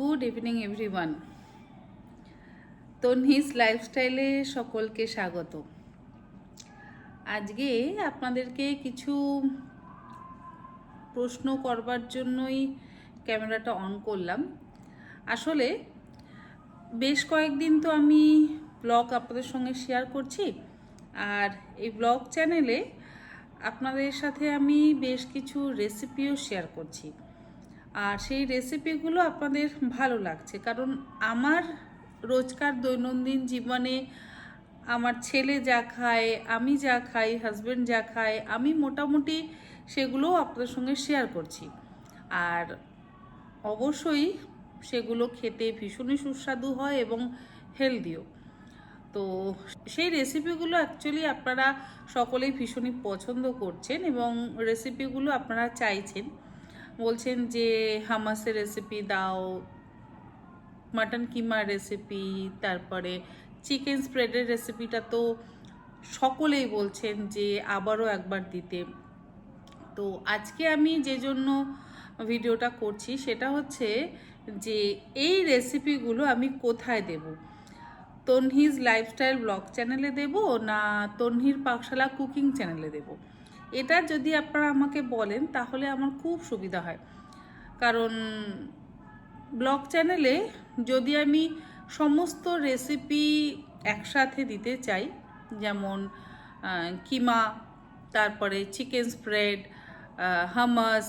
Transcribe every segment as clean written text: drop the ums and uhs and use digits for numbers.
Good evening everyone. তন্হিস লাইফস্টাইলে সকলকে স্বাগত। আজকে আপনাদেরকে কিছু প্রশ্ন করবার জন্যই ক্যামেরাটা অন করলাম। আসলে বেশ কয়েকদিন তো আমি ব্লগ আপনাদের সঙ্গে শেয়ার করছি, আর এই ব্লগ চ্যানেলে আপনাদের সাথে আমি বেশ কিছু রেসিপিও শেয়ার করছি। আর সেই রেসিপিগুলো আপনাদের ভালো লাগছে, কারণ আমার রোজকার দৈনন্দিন জীবনে আমার ছেলে যা খায়, আমি যা খাই, হাজব্যান্ড যা খায়, আমি মোটামুটি সেগুলোও আপনাদের সঙ্গে শেয়ার করছি। আর অবশ্যই সেগুলো খেতে ভীষণই সুস্বাদু হয় এবং হেলদিও। তো সেই রেসিপিগুলো অ্যাকচুয়ালি আপনারা সকলেই ভীষণই পছন্দ করছেন এবং রেসিপিগুলো আপনারা চাইছেন, বলছেন যে হামাসের রেসিপি দাও, মাটন কিমার রেসিপি, তারপরে চিকেন স্প্রেডের রেসিপিটা তো সকলেই বলছেন যে আবারও একবার দিতে। তো আজকে আমি যে জন্য ভিডিওটা করছি সেটা হচ্ছে যে এই রেসিপিগুলো আমি কোথায় দেব, তন্হিজ লাইফস্টাইল ব্লগ চ্যানেলে দেব না তন্হির পাকশালা কুকিং চ্যানেলে দেব। এটা যদি আপনারা আমাকে বলেন তাহলে আমার খুব সুবিধা হয়, কারণ ব্লগ চ্যানেলে যদি আমি সমস্ত রেসিপি একসাথে দিতে চাই, যেমন কিমা, তারপরে chicken spread, Hamas,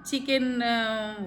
chicken,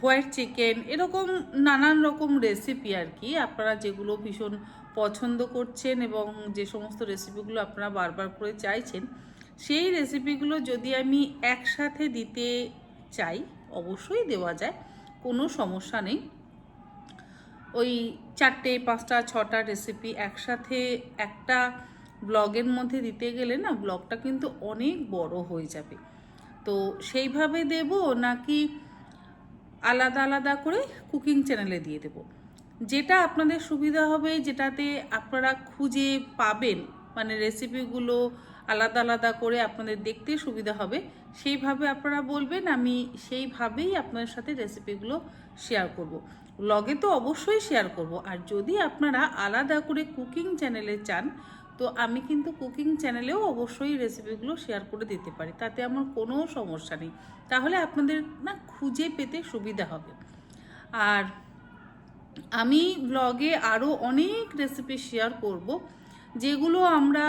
white chicken, এরকম নানান রকম রেসিপি আর কি আপনারা যেগুলো ভীষণ পছন্দ করছেন এবং যে সমস্ত রেসিপিগুলো আপনারা বারবার করে চাইছেন, সেই রেসিপিগুলো যদি আমি একসাথে দিতে চাই অবশ্যই দেওয়া যায়, কোনো সমস্যা নেই। ওই 4টে 5টা 6টা রেসিপি একসাথে একটা ব্লগের মধ্যে দিতে গেলে না ব্লগটা কিন্তু অনেক বড় হয়ে যাবে। তো সেইভাবে দেব নাকি আলাদা আলাদা করে কুকিং চ্যানেলে দিয়ে দেব, যেটা আপনাদের সুবিধা হবে, যেটাতে আপনারা খুঁজে পাবেন, মানে রেসিপিগুলো আলাদা আলাদা করে আপনাদের দেখতে সুবিধা হবে, সেইভাবে আপনারা বলবেন, আমি সেইভাবেই আপনাদের সাথে রেসিপিগুলো শেয়ার করব। ব্লগে তো অবশ্যই শেয়ার করব, আর যদি আপনারা আলাদা করে কুকিং চ্যানেলে চান তো আমি কিন্তু কুকিং চ্যানেলেও অবশ্যই রেসিপিগুলো শেয়ার করে দিতে পারি, তাতে আমার কোনো সমস্যা নেই। তাহলে আপনাদের না খুঁজে পেতে সুবিধা হবে। আর আমি ব্লগে আরও অনেক রেসিপি শেয়ার করব যেগুলো আমরা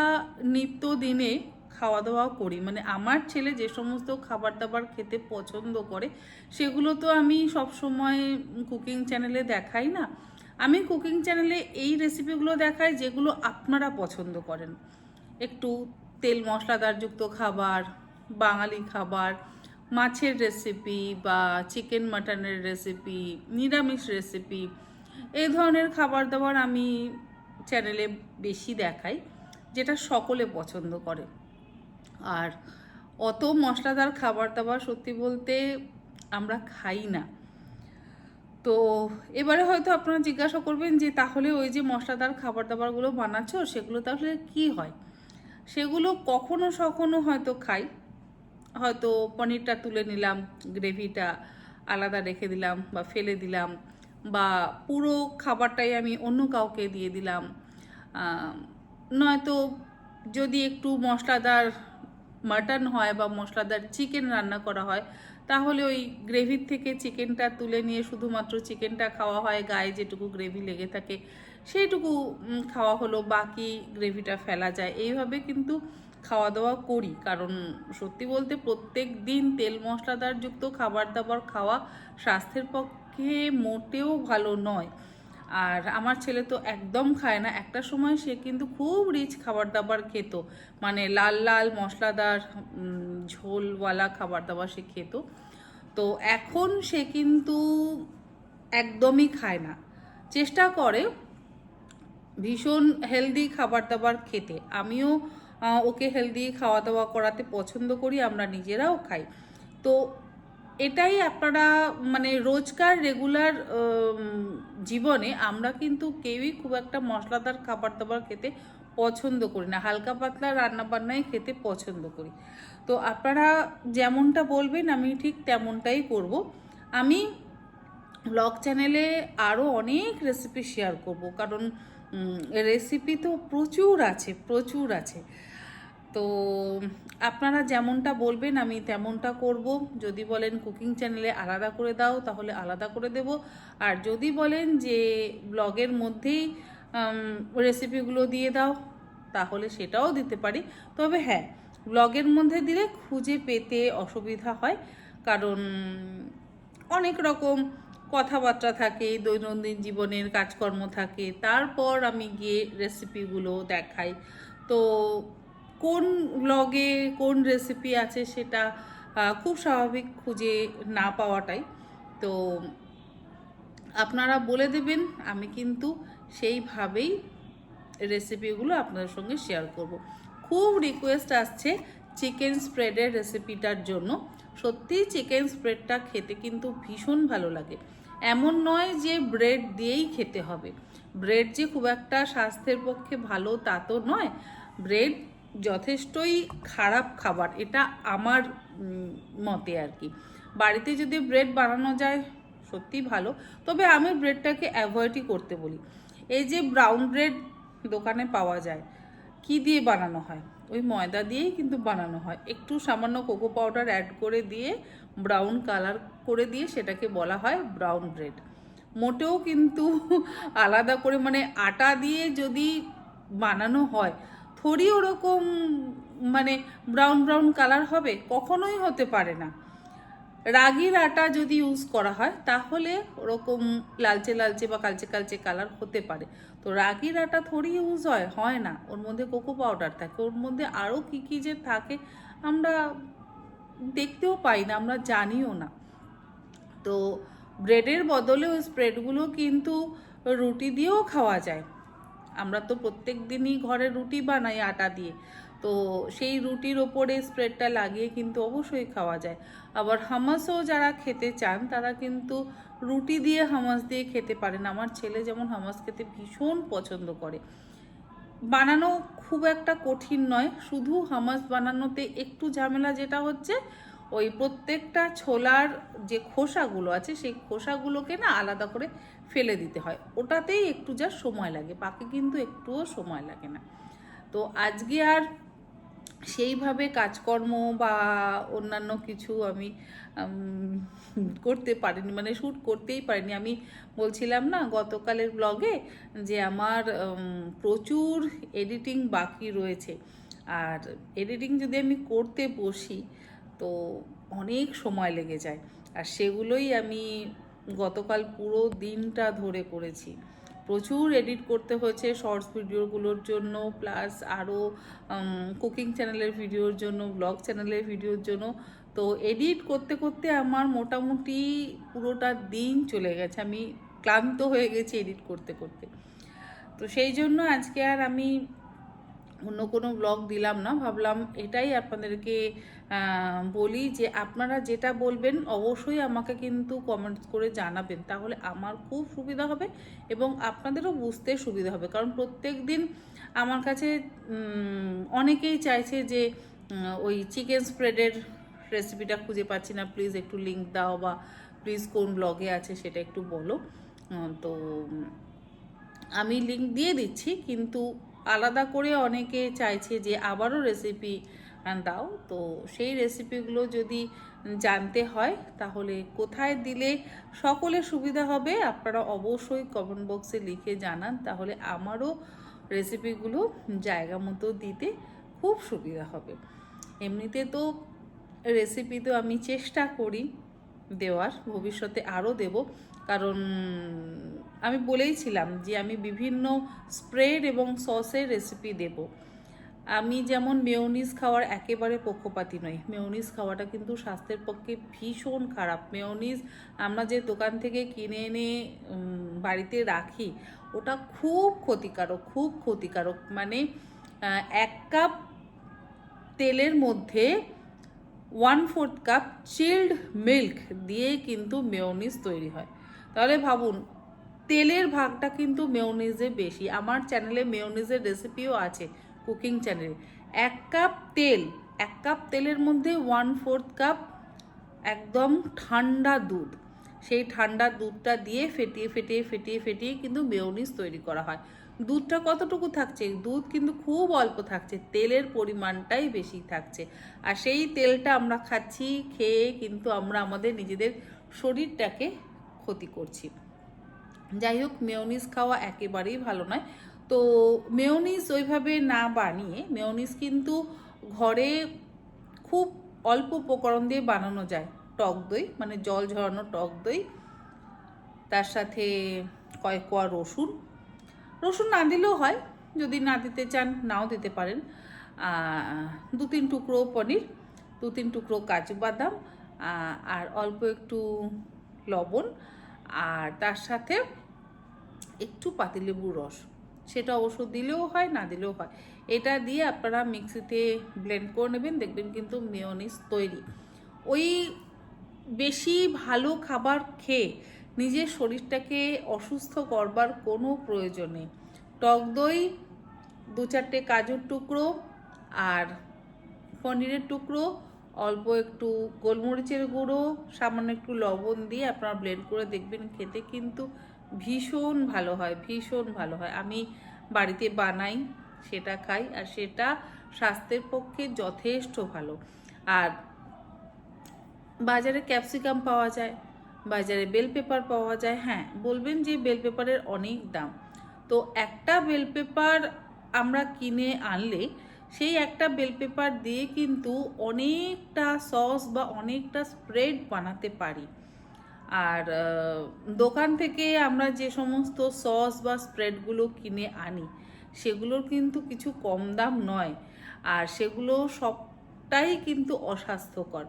নিত্যদিনে খাওয়া দাওয়া করি, মানে আমার ছেলে যে সমস্ত খাবার দাবার খেতে পছন্দ করে সেগুলো তো আমি সব সময় কুকিং চ্যানেলে দেখাই না। আমি কুকিং চ্যানেলে এই রেসিপিগুলো দেখাই যেগুলো আপনারা পছন্দ করেন, একটু তেল মশলাদারযুক্ত খাবার, বাঙালি খাবার, মাছের রেসিপি বা চিকেন মাটনের রেসিপি, নিরামিষ রেসিপি, এই ধরনের খাবার দাবার আমি চ্যানেলে বেশি দেখাই, যেটা সকলে পছন্দ করে। আর অত মশলাদার খাবার দাবার সত্যি বলতে আমরা খাই না। তো এবারে হয়তো আপনারা জিজ্ঞাসা করবেন যে তাহলে ওই যে মশলাদার খাবার দাবারগুলো বানাচ্ছ সেগুলো তাহলে কি হয়? সেগুলো কখনো সখনো হয়তো খাই, হয়তো পনিরটা তুলে নিলাম, গ্রেভিটা আলাদা রেখে দিলাম বা ফেলে দিলাম, বা পুরো খাবারটাই আমি অন্য কাউকে দিয়ে দিলাম, নয়তো যদি একটু মশলাদার মাটন হয় বা মশলাদার চিকেন রান্না করা হয় তাহলে ওই গ্রেভির থেকে চিকেনটা তুলে নিয়ে শুধুমাত্র চিকেনটা খাওয়া হয়, গায়ে যেটুকু গ্রেভি লেগে থাকে সেইটুকু খাওয়া হলো, বাকি গ্রেভিটা ফেলা যায়। এইভাবে কিন্তু খাওয়া দাওয়া করি, কারণ সত্যি বলতে প্রত্যেক দিন তেল মশলাদারযুক্ত খাবার দাবার খাওয়া স্বাস্থ্যের পক্ষে মোটেও ভালো নয়। আর আমার ছেলে তো একদম খায় না, একটা সময় সে কিন্তু খুব রিচ খাবার দাবার খেত, মানে লাল লাল মশলাদার ঝোলওয়ালা খাবার দাবার সে খেত। তো এখন সে কিন্তু একদমই খায় না, চেষ্টা করে ভীষণ হেলদি খাবার দাবার খেতে। আমিও ওকে হেলদি খাওয়া দাওয়া করাতে পছন্দ করি, আমরা নিজেরাও খাই। তো এটাই আপনারা মানে রোজকার রেগুলার জীবনে আমরা কিন্তু কেউই খুব একটা মশলাদার খাবার দাবার খেতে পছন্দ করি না, হালকা পাতলা রান্নাবান্নাই খেতে পছন্দ করি। তো আপনারা যেমনটা বলবেন আমি ঠিক তেমনটাই করব। আমি ব্লগ চ্যানেলে আরও অনেক রেসিপি শেয়ার করব, কারণ রেসিপি তো প্রচুর আছে, প্রচুর আছে। তো আপনারা যেমনটা বলবেন আমি তেমনটা করব। যদি বলেন কুকিং চ্যানেলে আলাদা করে দাও, তাহলে আলাদা করে দেব। আর যদি বলেন যে ব্লগের মধ্যেই রেসিপিগুলো দিয়ে দাও, তাহলে সেটাও দিতে পারি। তবে হ্যাঁ, ব্লগের মধ্যে দিলে খুঁজে পেতে অসুবিধা হয়, কারণ অনেক রকম কথাবার্তা থাকে, দৈনন্দিন জীবনের কাজকর্ম থাকে, তারপর আমি গিয়ে রেসিপিগুলো দেখাই। তো কোন ব্লগে কোন রেসিপি আছে সেটা খুব স্বাভাবিক খুঁজে না পাওয়াটাই। তো আপনারা বলে দেবেন, আমি কিন্তু সেইভাবেই রেসিপিগুলো আপনাদের সঙ্গে শেয়ার করব। খুব রিকোয়েস্ট আসছে চিকেন স্প্রেডের রেসিপিটার জন্য। সত্যিই চিকেন স্প্রেডটা খেতে কিন্তু ভীষণ ভালো লাগে। এমন নয় যে ব্রেড দিয়েই খেতে হবে, ব্রেড যে খুব একটা স্বাস্থ্যের পক্ষে ভালো তা তো নয়। ব্রেড যথেষ্টই খারাপ খাবার, এটা আমার মতে আর কি। বাড়িতে যদি ব্রেড বানানো যায় সত্যি ভালো, তবে আমি ব্রেডটাকে অ্যাভয়েডই করতে বলি। এই যে ব্রাউন ব্রেড দোকানে পাওয়া যায়, কি দিয়ে বানানো হয়? ওই ময়দা দিয়েই কিন্তু বানানো হয়, একটু সামান্য কোকো পাউডার অ্যাড করে দিয়ে ব্রাউন কালার করে দিয়ে সেটাকে বলা হয় ব্রাউন ব্রেড। মোটেও কিন্তু আলাদা করে মানে আটা দিয়ে যদি বানানো হয়, থোড়ি ওরকম মানে ব্রাউন ব্রাউন কালার হবে, কখনোই হতে পারে না। রাগির আটা যদি ইউজ করা হয় তাহলে ওরকম লালচে লালচে বা কালচে কালচে কালার হতে পারে। তো রাগির আটা থোড়ি ইউজ হয় না, ওর মধ্যে কোকো পাউডার থাকে, ওর মধ্যে আরও কী কী যে থাকে আমরা দেখতেও পাই না, আমরা জানিও না। তো ব্রেডের বদলে ওই স্প্রেডগুলো কিন্তু রুটি দিয়েও খাওয়া যায়। আমরা তো প্রত্যেক দিনই ঘরে রুটি বানাই আটা দিয়ে, তো সেই রুটির ওপরে স্প্রেডটা লাগিয়ে কিন্তু অবশ্যই খাওয়া যায়। আবার হামাসও যারা খেতে চান তারা কিন্তু রুটি দিয়ে হামাস দিয়ে খেতে পারেন। আমার ছেলে যেমন হামাস খেতে ভীষণ পছন্দ করে। বানানো খুব একটা কঠিন নয়, শুধু হামাস বানানোতে একটু ঝামেলা যেটা হচ্ছে ওই প্রত্যেকটা ছোলার যে খোসাগুলো আছে সেই খোসাগুলোকে না আলাদা করে ফেলে দিতে হয়, ওটাতেই একটু যা সময় লাগে, বাকি কিন্তু একটুও সময় লাগে না। তো আজকে আর সেইভাবে কাজকর্ম বা অন্যান্য কিছু আমি করতে পারিনি, মানে শ্যুট করতেই পারিনি। আমি বলছিলাম না গতকালের ব্লগে যে আমার প্রচুর এডিটিং বাকি রয়েছে, আর এডিটিং যদি আমি করতে বসি তো অনেক সময় লেগে যায়, আর সেগুলোই আমি গতকাল পুরো দিনটা ধরে করেছি। প্রচুর এডিট করতে হয়েছে শর্টস ভিডিওগুলোর জন্য, প্লাস আরও কুকিং চ্যানেলের ভিডিওর জন্য, ব্লগ চ্যানেলের ভিডিওর জন্য। তো এডিট করতে করতে আমার মোটামুটি পুরোটা দিন চলে গেছে, আমি ক্লান্ত হয়ে গেছি এডিট করতে করতে। তো সেই জন্য আজকে আর আমি অন্য কোনো ব্লগ দিলাম না, ভাবলাম এটাই আপনাদেরকে বলি যে আপনারা যেটা বলবেন অবশ্যই আমাকে কিন্তু কমেন্টস করে জানাবেন, তাহলে আমার খুব সুবিধা হবে এবং আপনাদেরও বুঝতে সুবিধা হবে। কারণ প্রত্যেক দিন আমার কাছে অনেকেই চাইছে যে ওই চিকেন স্প্রেডের রেসিপিটা খুঁজে পাচ্ছি না, প্লিজ একটু লিঙ্ক দাও, বা প্লিজ কোন ব্লগে আছে সেটা একটু বলো। তো আমি লিঙ্ক দিয়ে দিচ্ছি, কিন্তু আলাদা করে অনেকে চাইছে যে আবারও রেসিপি দাও। তো সেই রেসিপিগুলো যদি জানতে হয় তাহলে কোথায় দিলে সকলের সুবিধা হবে আপনারা অবশ্যই কমেন্ট বক্সে লিখে জানান, তাহলে আমারও রেসিপিগুলো জায়গা মতো দিতে খুব সুবিধা হবে। এমনিতে তো রেসিপি তো আমি চেষ্টা করি দেওয়ার, ভবিষ্যতে আরও দেব, কারণ আমি বলেইছিলাম যে আমি বিভিন্ন স্প্রেড এবং সসের রেসিপি দেব। আমি যেমন মেয়োনিজ খাওয়ার একেবারে পক্ষপাতী নই, মেয়োনিজ খাওয়াটা কিন্তু স্বাস্থ্যের পক্ষে ভীষণ খারাপ। মেয়োনিজ আমরা যে দোকান থেকে কিনে এনে বাড়িতে রাখি ওটা খুব ক্ষতিকারক, খুব ক্ষতিকারক। মানে 1 কাপ তেলের মধ্যে 1/4 কাপ চিল্ড মিল্ক দিয়ে কিন্তু মেয়োনিজ তৈরি হয়। তাহলে ভাবুন তেলের ভাগটা কিন্তু মেয়োনিজে বেশি। আমার চ্যানেলে মেয়োনিজের রেসিপিও আছে, কুকিং চ্যানেলে। 1 কাপ তেলের মধ্যে 1/4 কাপ একদম ঠান্ডা দুধ, সেই ঠান্ডা দুধটা দিয়ে ফেটিয়ে ফেটিয়ে ফেটিয়ে ফেটিয়ে কিন্তু মেয়োনিজ তৈরি করা হয়। দুধটা কতটুকু থাকছে? দুধ কিন্তু খুব অল্প থাকছে, তেলের পরিমাণটাই বেশি থাকছে। আর সেই তেলটা আমরা খাচ্ছি, খেয়ে কিন্তু আমরা আমাদের নিজেদের শরীরটাকে ক্ষতি করছি। যাই হোক, মেয়োনিজ খাওয়া একেবারেই ভালো নয়। তো মেয়োনিজ ওইভাবে না বানিয়ে, মেয়োনিজ কিন্তু ঘরে খুব অল্প উপকরণ দিয়ে বানানো যায়। টক দই, মানে জল ঝরানো টক দই, তার সাথে কয়েক কোয়া রসুন, রসুন না দিলেও হয়, যদি না দিতে চান নাও দিতে পারেন, 2-3 টুকরো পনির, 2-3 টুকরো কাজু বাদাম, আর অল্প একটু লবণ, আর তার সাথে একটু পাতিলেবুর রস, সেটা অবশ্য দিলেও হয় না দিলেও হয়। এটা দিয়ে আপনারা মিক্সিতে ব্লেন্ড করে নেবেন, দেখবেন কিন্তু মেয়োনিজ তৈরি। ওই বেশি ভালো খাবার খেয়ে নিজের শরীরটাকে অসুস্থ করবার কোনো প্রয়োজন নেই। টক দই, 2-4টে কাজুর টুকরো আর পনিরের টুকরো, অল্প একটু গোলমরিচের গুঁড়ো, সামান্য একটু লবণ দিয়ে আপনারা ব্লেন্ড করে দেখবেন, খেতে কিন্তু ভীষণ ভালো হয়, ভীষণ ভালো হয়। আমি বাড়িতে বানাই, সেটা খাই, আর সেটা স্বাস্থ্যের পক্ষে যথেষ্ট ভালো। আর বাজারে ক্যাপসিকাম পাওয়া যায়, বাজারে বেল পেপার পাওয়া যায়। হ্যাঁ, বলবেন যে বেল পেপারের অনেক দাম। তো একটা বেল পেপার আমরা কিনে আনলে সেই একটা বেল পেপার দিয়ে কিন্তু অনেকটা সস বা অনেকটা স্প্রেড বানাতে পারি। আর দোকান থেকে আমরা যে সমস্ত সস বা স্প্রেডগুলো কিনে আনি, সেগুলোর কিন্তু কিছু কম দাম নয়, আর সেগুলো সবটাই কিন্তু অস্বাস্থ্যকর।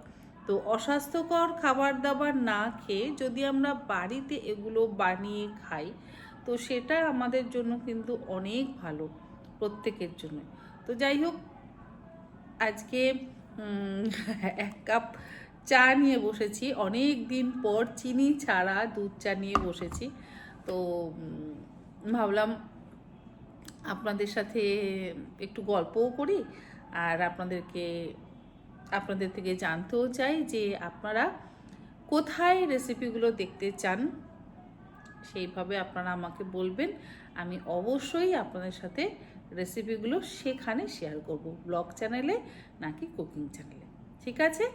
তো অস্বাস্থ্যকর খাবার দাবার না খেয়ে যদি আমরা বাড়িতে এগুলো বানিয়ে খাই, তো সেটা আমাদের জন্য কিন্তু অনেক ভালো, প্রত্যেকের জন্য। তো যাই হোক, আজকে 1 কাপ চা নিয়ে বসেছি, অনেক দিন পর চিনি ছাড়া দুধ চা নিয়ে বসেছি। তো ভাবলাম আপনাদের সাথে একটু গল্পও করি, আর আপনাদের থেকে জানতেও চাই যে আপনারা কোথায় রেসিপিগুলো দেখতে চান। সেইভাবে আপনারা আমাকে বলবেন, আমি অবশ্যই আপনাদের সাথে রেসিপিগুলো সেখানে শেয়ার করব, ব্লগ চ্যানেলে নাকি কুকিং চ্যানেলে। ঠিক আছে,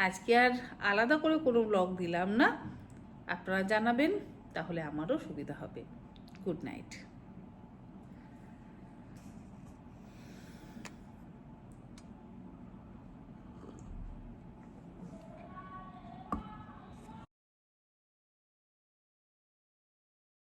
আজকে আর আলাদা করে কোনো ব্লগ দিলাম না, আপনারা জানাবেন, তাহলে আমারও সুবিধা হবে। Good night.